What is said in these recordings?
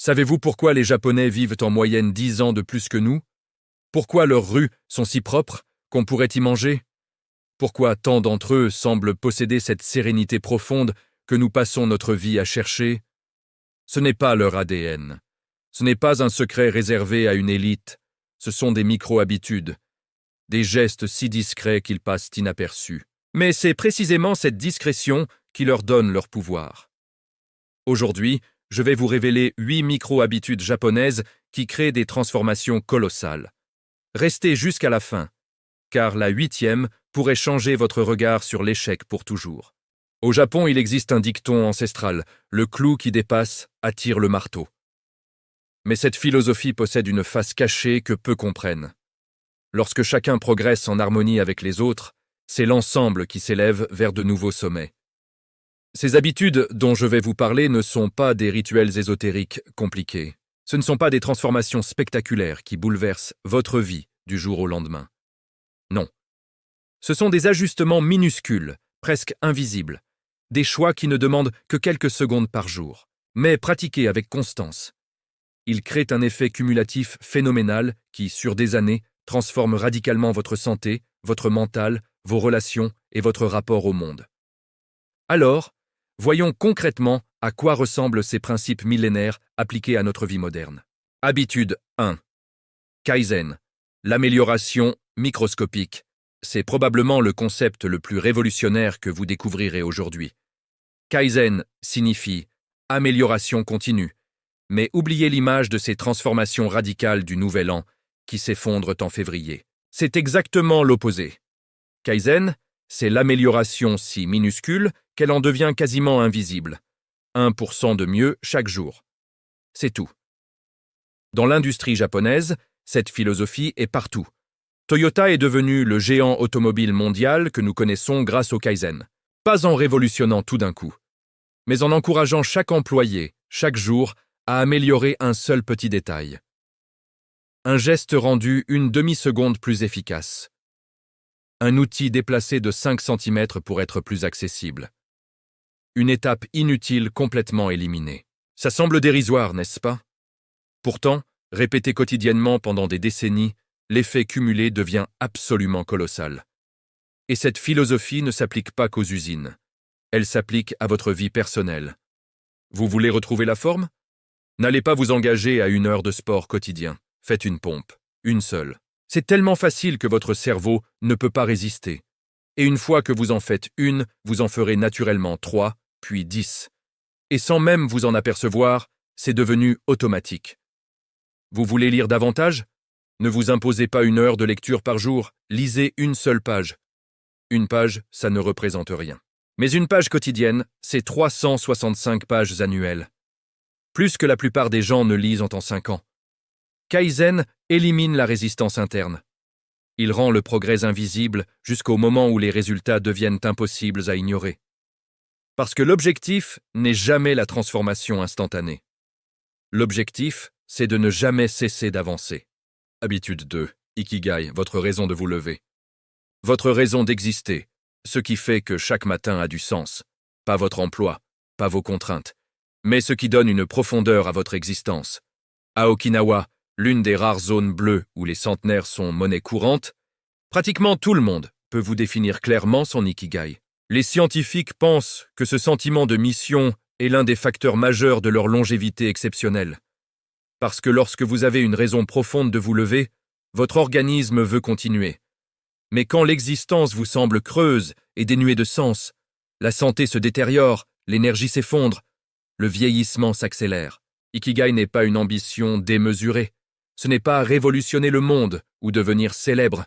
Savez-vous pourquoi les Japonais vivent en moyenne 10 ans de plus que nous? Pourquoi leurs rues sont si propres qu'on pourrait y manger? Pourquoi tant d'entre eux semblent posséder cette sérénité profonde que nous passons notre vie à chercher? Ce n'est pas leur ADN. Ce n'est pas un secret réservé à une élite. Ce sont des micro-habitudes, des gestes si discrets qu'ils passent inaperçus. Mais c'est précisément cette discrétion qui leur donne leur pouvoir. Aujourd'hui, je vais vous révéler 8 micro-habitudes japonaises qui créent des transformations colossales. Restez jusqu'à la fin, car la 8e pourrait changer votre regard sur l'échec pour toujours. Au Japon, il existe un dicton ancestral, le clou qui dépasse attire le marteau. Mais cette philosophie possède une face cachée que peu comprennent. Lorsque chacun progresse en harmonie avec les autres, c'est l'ensemble qui s'élève vers de nouveaux sommets. Ces habitudes dont je vais vous parler ne sont pas des rituels ésotériques compliqués. Ce ne sont pas des transformations spectaculaires qui bouleversent votre vie du jour au lendemain. Non. Ce sont des ajustements minuscules, presque invisibles, des choix qui ne demandent que quelques secondes par jour, mais pratiqués avec constance. Ils créent un effet cumulatif phénoménal qui, sur des années, transforme radicalement votre santé, votre mental, vos relations et votre rapport au monde. Alors, voyons concrètement à quoi ressemblent ces principes millénaires appliqués à notre vie moderne. Habitude 1. Kaizen. L'amélioration microscopique. C'est probablement le concept le plus révolutionnaire que vous découvrirez aujourd'hui. Kaizen signifie amélioration continue, mais oubliez l'image de ces transformations radicales du nouvel an qui s'effondrent en février. C'est exactement l'opposé. Kaizen, c'est l'amélioration si minuscule qu'elle en devient quasiment invisible. 1% de mieux chaque jour. C'est tout. Dans l'industrie japonaise, cette philosophie est partout. Toyota est devenu le géant automobile mondial que nous connaissons grâce au Kaizen. Pas en révolutionnant tout d'un coup, mais en encourageant chaque employé, chaque jour, à améliorer un seul petit détail. Un geste rendu une demi-seconde plus efficace. Un outil déplacé de 5 cm pour être plus accessible. Une étape inutile complètement éliminée. Ça semble dérisoire, n'est-ce pas? Pourtant, répété quotidiennement pendant des décennies, l'effet cumulé devient absolument colossal. Et cette philosophie ne s'applique pas qu'aux usines. Elle s'applique à votre vie personnelle. Vous voulez retrouver la forme? N'allez pas vous engager à 1 heure de sport quotidien. Faites une pompe, une seule. C'est tellement facile que votre cerveau ne peut pas résister. Et une fois que vous en faites une, vous en ferez naturellement 3, puis 10. Et sans même vous en apercevoir, c'est devenu automatique. Vous voulez lire davantage? Ne vous imposez pas 1 heure de lecture par jour, lisez une seule page. Une page, ça ne représente rien. Mais une page quotidienne, c'est 365 pages annuelles. Plus que la plupart des gens ne lisent en 5 ans. Kaizen élimine la résistance interne. Il rend le progrès invisible jusqu'au moment où les résultats deviennent impossibles à ignorer. Parce que l'objectif n'est jamais la transformation instantanée. L'objectif, c'est de ne jamais cesser d'avancer. Habitude 2. Ikigai, votre raison de vous lever. Votre raison d'exister, ce qui fait que chaque matin a du sens. Pas votre emploi, pas vos contraintes, mais ce qui donne une profondeur à votre existence. À Okinawa, l'une des rares zones bleues où les centenaires sont monnaie courante, pratiquement tout le monde peut vous définir clairement son Ikigai. Les scientifiques pensent que ce sentiment de mission est l'un des facteurs majeurs de leur longévité exceptionnelle. Parce que lorsque vous avez une raison profonde de vous lever, votre organisme veut continuer. Mais quand l'existence vous semble creuse et dénuée de sens, la santé se détériore, l'énergie s'effondre, le vieillissement s'accélère. Ikigai n'est pas une ambition démesurée. Ce n'est pas révolutionner le monde ou devenir célèbre.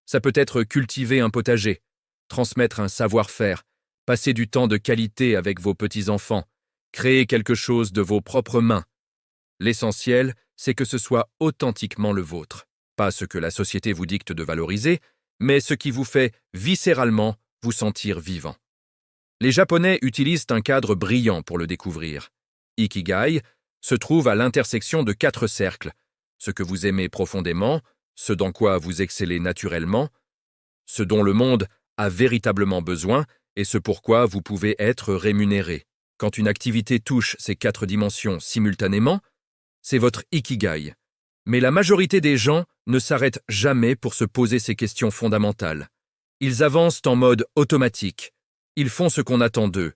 Ça peut être cultiver un potager, transmettre un savoir-faire, passer du temps de qualité avec vos petits-enfants, créer quelque chose de vos propres mains. L'essentiel, c'est que ce soit authentiquement le vôtre. Pas ce que la société vous dicte de valoriser, mais ce qui vous fait viscéralement vous sentir vivant. Les Japonais utilisent un cadre brillant pour le découvrir. Ikigai se trouve à l'intersection de 4 cercles. Ce que vous aimez profondément, ce dans quoi vous excellez naturellement, ce dont le monde a véritablement besoin et ce pourquoi vous pouvez être rémunéré. Quand une activité touche ces 4 dimensions simultanément, c'est votre ikigai. Mais la majorité des gens ne s'arrêtent jamais pour se poser ces questions fondamentales. Ils avancent en mode automatique. Ils font ce qu'on attend d'eux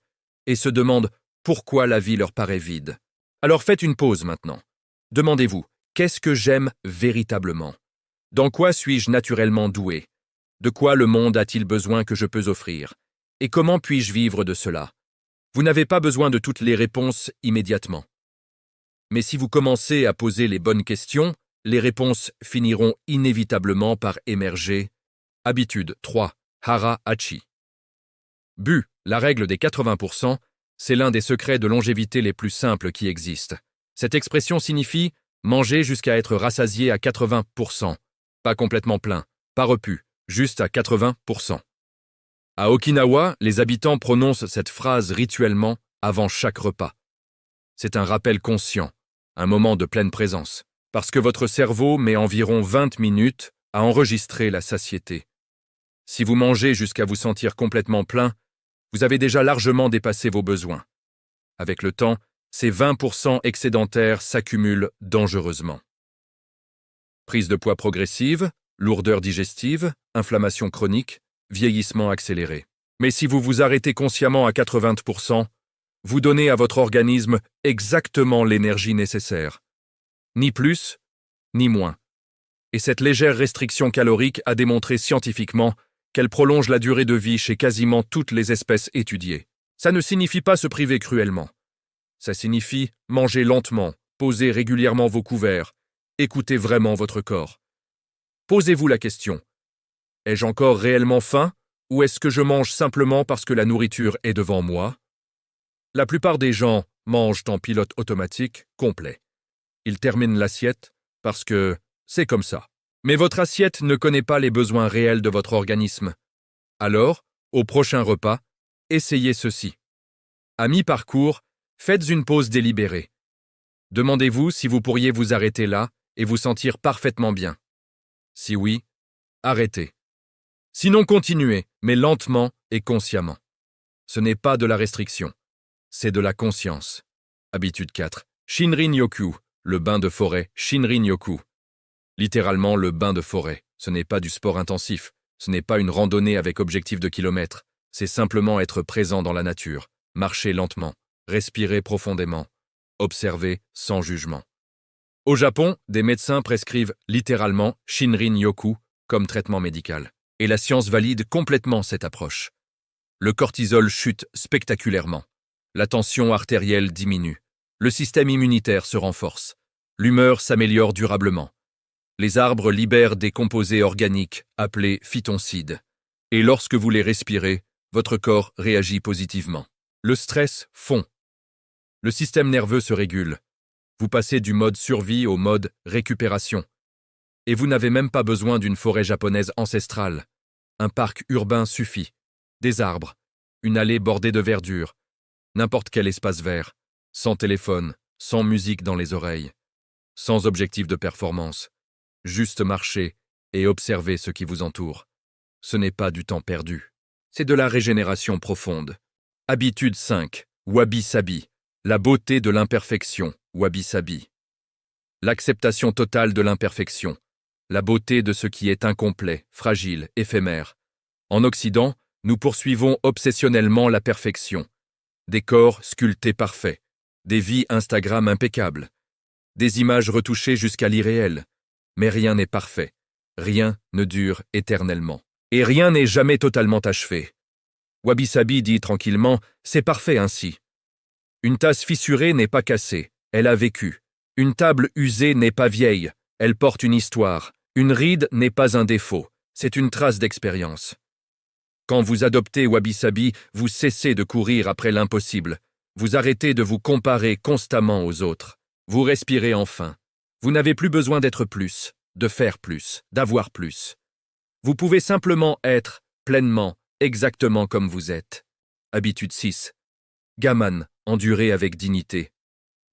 et se demandent pourquoi la vie leur paraît vide. Alors faites une pause maintenant. Demandez-vous, qu'est-ce que j'aime véritablement? Dans quoi suis-je naturellement doué? De quoi le monde a-t-il besoin que je peux offrir? Et comment puis-je vivre de cela? Vous n'avez pas besoin de toutes les réponses immédiatement. Mais si vous commencez à poser les bonnes questions, les réponses finiront inévitablement par émerger. Habitude 3. Hara Hachi. Bu, la règle des 80%, c'est l'un des secrets de longévité les plus simples qui existent. Cette expression signifie manger jusqu'à être rassasié à 80%, pas complètement plein, pas repu, juste à 80%. À Okinawa, les habitants prononcent cette phrase rituellement avant chaque repas. C'est un rappel conscient, un moment de pleine présence, parce que votre cerveau met environ 20 minutes à enregistrer la satiété. Si vous mangez jusqu'à vous sentir complètement plein, vous avez déjà largement dépassé vos besoins. Avec le temps, ces 20% excédentaires s'accumulent dangereusement. Prise de poids progressive, lourdeur digestive, inflammation chronique, vieillissement accéléré. Mais si vous vous arrêtez consciemment à 80%, vous donnez à votre organisme exactement l'énergie nécessaire. Ni plus, ni moins. Et cette légère restriction calorique a démontré scientifiquement qu'elle prolonge la durée de vie chez quasiment toutes les espèces étudiées. Ça ne signifie pas se priver cruellement. Ça signifie manger lentement, poser régulièrement vos couverts, écouter vraiment votre corps. Posez-vous la question. Ai-je encore réellement faim ou est-ce que je mange simplement parce que la nourriture est devant moi? La plupart des gens mangent en pilote automatique complet. Ils terminent l'assiette parce que c'est comme ça. Mais votre assiette ne connaît pas les besoins réels de votre organisme. Alors, au prochain repas, essayez ceci. À mi-parcours, faites une pause délibérée. Demandez-vous si vous pourriez vous arrêter là et vous sentir parfaitement bien. Si oui, arrêtez. Sinon continuez, mais lentement et consciemment. Ce n'est pas de la restriction, c'est de la conscience. Habitude 4. Shinrin-yoku, le bain de forêt, Shinrin-yoku. Littéralement le bain de forêt. Ce n'est pas du sport intensif, ce n'est pas une randonnée avec objectif de kilomètres, c'est simplement être présent dans la nature, marcher lentement, respirer profondément, observer sans jugement. Au Japon, des médecins prescrivent littéralement Shinrin-yoku comme traitement médical. Et la science valide complètement cette approche. Le cortisol chute spectaculairement. La tension artérielle diminue. Le système immunitaire se renforce. L'humeur s'améliore durablement. Les arbres libèrent des composés organiques appelés phytoncides. Et lorsque vous les respirez, votre corps réagit positivement. Le stress fond. Le système nerveux se régule. Vous passez du mode survie au mode récupération. Et vous n'avez même pas besoin d'une forêt japonaise ancestrale. Un parc urbain suffit. Des arbres, une allée bordée de verdure, n'importe quel espace vert, sans téléphone, sans musique dans les oreilles, sans objectif de performance. Juste marcher et observer ce qui vous entoure. Ce n'est pas du temps perdu. C'est de la régénération profonde. Habitude 5. Wabi-sabi. La beauté de l'imperfection. Wabi-sabi. L'acceptation totale de l'imperfection. La beauté de ce qui est incomplet, fragile, éphémère. En Occident, nous poursuivons obsessionnellement la perfection. Des corps sculptés parfaits, des vies Instagram impeccables, des images retouchées jusqu'à l'irréel. Mais rien n'est parfait, rien ne dure éternellement. Et rien n'est jamais totalement achevé. Wabi-sabi dit tranquillement, c'est parfait ainsi. Une tasse fissurée n'est pas cassée, elle a vécu. Une table usée n'est pas vieille, elle porte une histoire. Une ride n'est pas un défaut, c'est une trace d'expérience. Quand vous adoptez Wabi-sabi, vous cessez de courir après l'impossible. Vous arrêtez de vous comparer constamment aux autres. Vous respirez enfin. Vous n'avez plus besoin d'être plus, de faire plus, d'avoir plus. Vous pouvez simplement être, pleinement, exactement comme vous êtes. Habitude 6. Gaman, endurer avec dignité.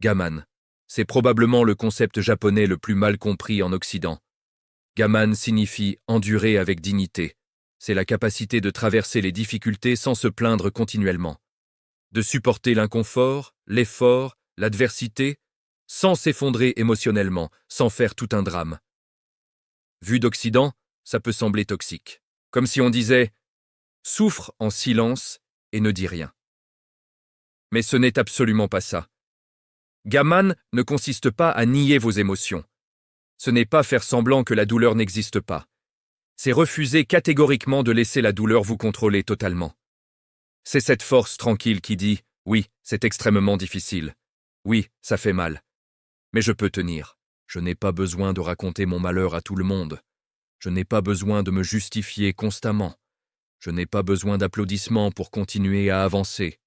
Gaman, c'est probablement le concept japonais le plus mal compris en Occident. Gaman signifie endurer avec dignité. C'est la capacité de traverser les difficultés sans se plaindre continuellement. De supporter l'inconfort, l'effort, l'adversité, sans s'effondrer émotionnellement, sans faire tout un drame. Vu d'Occident, ça peut sembler toxique. Comme si on disait « souffre en silence et ne dis rien ». Mais ce n'est absolument pas ça. Gaman ne consiste pas à nier vos émotions. Ce n'est pas faire semblant que la douleur n'existe pas. C'est refuser catégoriquement de laisser la douleur vous contrôler totalement. C'est cette force tranquille qui dit « oui, c'est extrêmement difficile. Oui, ça fait mal. Mais je peux tenir. Je n'ai pas besoin de raconter mon malheur à tout le monde. Je n'ai pas besoin de me justifier constamment. Je n'ai pas besoin d'applaudissements pour continuer à avancer. »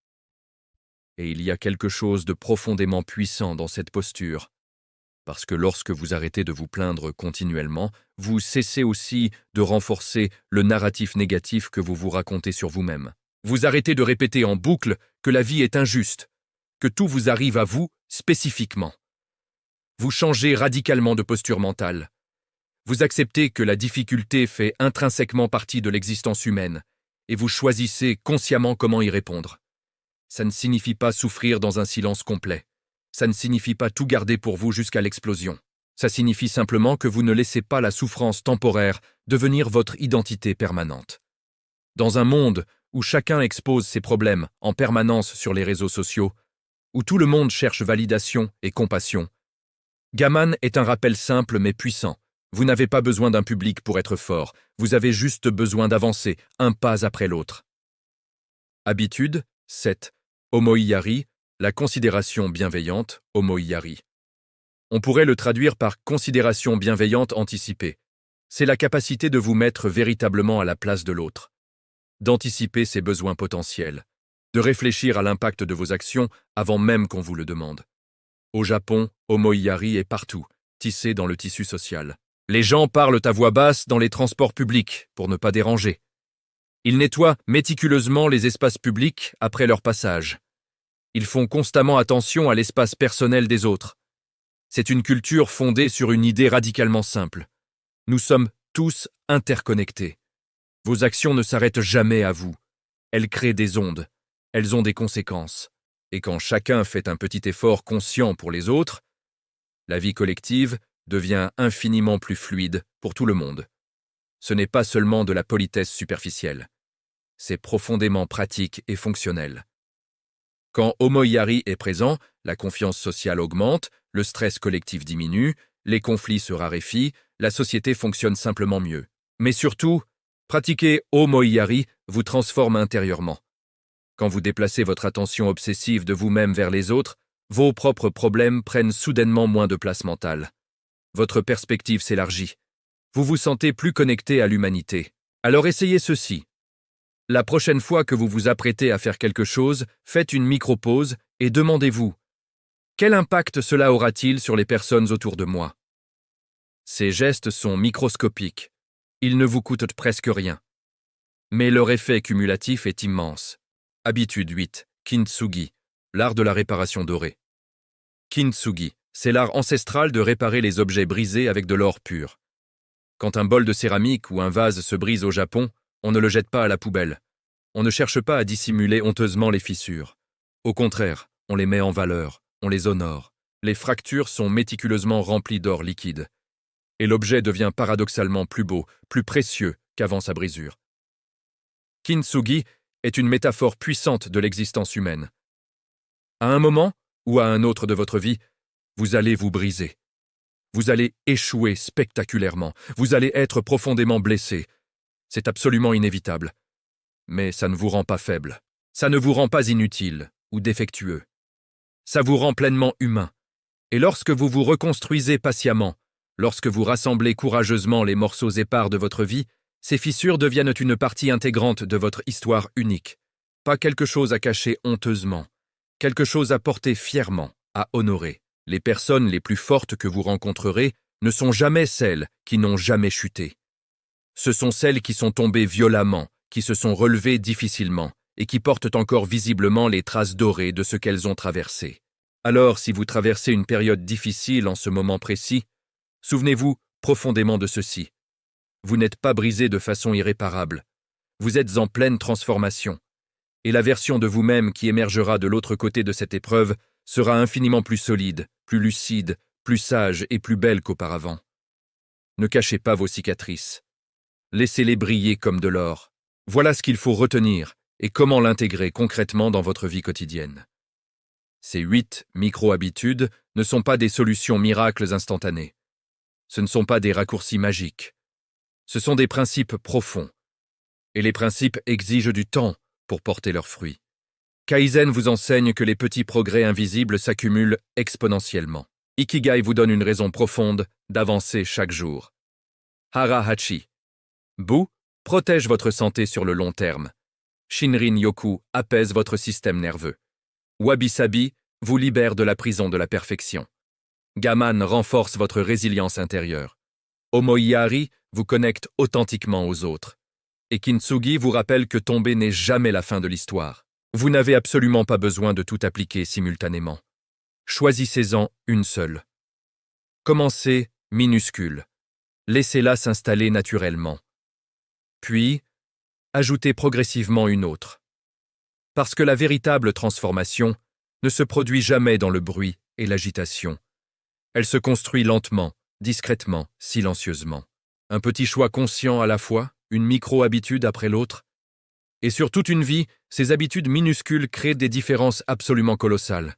Et il y a quelque chose de profondément puissant dans cette posture. Parce que lorsque vous arrêtez de vous plaindre continuellement, vous cessez aussi de renforcer le narratif négatif que vous vous racontez sur vous-même. Vous arrêtez de répéter en boucle que la vie est injuste, que tout vous arrive à vous spécifiquement. Vous changez radicalement de posture mentale. Vous acceptez que la difficulté fait intrinsèquement partie de l'existence humaine, et vous choisissez consciemment comment y répondre. Ça ne signifie pas souffrir dans un silence complet. Ça ne signifie pas tout garder pour vous jusqu'à l'explosion. Ça signifie simplement que vous ne laissez pas la souffrance temporaire devenir votre identité permanente. Dans un monde où chacun expose ses problèmes en permanence sur les réseaux sociaux, où tout le monde cherche validation et compassion, Gaman est un rappel simple mais puissant. Vous n'avez pas besoin d'un public pour être fort, vous avez juste besoin d'avancer, un pas après l'autre. Habitude 7. Omoiyari, la considération bienveillante, omoiyari. On pourrait le traduire par considération bienveillante anticipée. C'est la capacité de vous mettre véritablement à la place de l'autre, d'anticiper ses besoins potentiels, de réfléchir à l'impact de vos actions avant même qu'on vous le demande. Au Japon, omoiyari est partout, tissé dans le tissu social. Les gens parlent à voix basse dans les transports publics pour ne pas déranger. Ils nettoient méticuleusement les espaces publics après leur passage. Ils font constamment attention à l'espace personnel des autres. C'est une culture fondée sur une idée radicalement simple. Nous sommes tous interconnectés. Vos actions ne s'arrêtent jamais à vous. Elles créent des ondes. Elles ont des conséquences. Et quand chacun fait un petit effort conscient pour les autres, la vie collective devient infiniment plus fluide pour tout le monde. Ce n'est pas seulement de la politesse superficielle. C'est profondément pratique et fonctionnel. Quand omoiyari est présent, la confiance sociale augmente, le stress collectif diminue, les conflits se raréfient, la société fonctionne simplement mieux. Mais surtout, pratiquer omoiyari vous transforme intérieurement. Quand vous déplacez votre attention obsessive de vous-même vers les autres, vos propres problèmes prennent soudainement moins de place mentale. Votre perspective s'élargit. Vous vous sentez plus connecté à l'humanité. Alors essayez ceci. La prochaine fois que vous vous apprêtez à faire quelque chose, faites une micro-pause et demandez-vous « Quel impact cela aura-t-il sur les personnes autour de moi ?» Ces gestes sont microscopiques. Ils ne vous coûtent presque rien. Mais leur effet cumulatif est immense. Habitude 8. Kintsugi, l'art de la réparation dorée. Kintsugi, c'est l'art ancestral de réparer les objets brisés avec de l'or pur. Quand un bol de céramique ou un vase se brise au Japon, on ne le jette pas à la poubelle. On ne cherche pas à dissimuler honteusement les fissures. Au contraire, on les met en valeur, on les honore. Les fractures sont méticuleusement remplies d'or liquide. Et l'objet devient paradoxalement plus beau, plus précieux qu'avant sa brisure. Kintsugi est une métaphore puissante de l'existence humaine. À un moment ou à un autre de votre vie, vous allez vous briser. Vous allez échouer spectaculairement. Vous allez être profondément blessé. C'est absolument inévitable. Mais ça ne vous rend pas faible. Ça ne vous rend pas inutile ou défectueux. Ça vous rend pleinement humain. Et lorsque vous vous reconstruisez patiemment, lorsque vous rassemblez courageusement les morceaux épars de votre vie, ces fissures deviennent une partie intégrante de votre histoire unique. Pas quelque chose à cacher honteusement. Quelque chose à porter fièrement, à honorer. Les personnes les plus fortes que vous rencontrerez ne sont jamais celles qui n'ont jamais chuté. Ce sont celles qui sont tombées violemment, qui se sont relevées difficilement et qui portent encore visiblement les traces dorées de ce qu'elles ont traversé. Alors, si vous traversez une période difficile en ce moment précis, souvenez-vous profondément de ceci. Vous n'êtes pas brisé de façon irréparable. Vous êtes en pleine transformation. Et la version de vous-même qui émergera de l'autre côté de cette épreuve sera infiniment plus solide, plus lucide, plus sage et plus belle qu'auparavant. Ne cachez pas vos cicatrices. Laissez-les briller comme de l'or. Voilà ce qu'il faut retenir et comment l'intégrer concrètement dans votre vie quotidienne. Ces 8 micro-habitudes ne sont pas des solutions miracles instantanées. Ce ne sont pas des raccourcis magiques. Ce sont des principes profonds. Et les principes exigent du temps pour porter leurs fruits. Kaizen vous enseigne que les petits progrès invisibles s'accumulent exponentiellement. Ikigai vous donne une raison profonde d'avancer chaque jour. Hara Hachi. Bu protège votre santé sur le long terme. Shinrin Yoku apaise votre système nerveux. Wabi Sabi vous libère de la prison de la perfection. Gaman renforce votre résilience intérieure. Omoiyari vous connecte authentiquement aux autres. Et Kintsugi vous rappelle que tomber n'est jamais la fin de l'histoire. Vous n'avez absolument pas besoin de tout appliquer simultanément. Choisissez-en une seule. Commencez minuscule. Laissez-la s'installer naturellement. Puis, ajoutez progressivement une autre. Parce que la véritable transformation ne se produit jamais dans le bruit et l'agitation. Elle se construit lentement, discrètement, silencieusement. Un petit choix conscient à la fois, une micro-habitude après l'autre. Et sur toute une vie, ces habitudes minuscules créent des différences absolument colossales.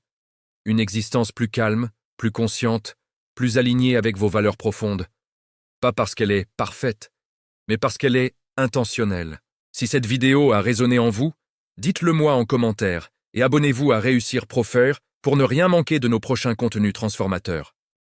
Une existence plus calme, plus consciente, plus alignée avec vos valeurs profondes. Pas parce qu'elle est parfaite, mais parce qu'elle est intentionnelle. Si cette vidéo a résonné en vous, dites-le moi en commentaire et abonnez-vous à Réussir Profaire pour ne rien manquer de nos prochains contenus transformateurs.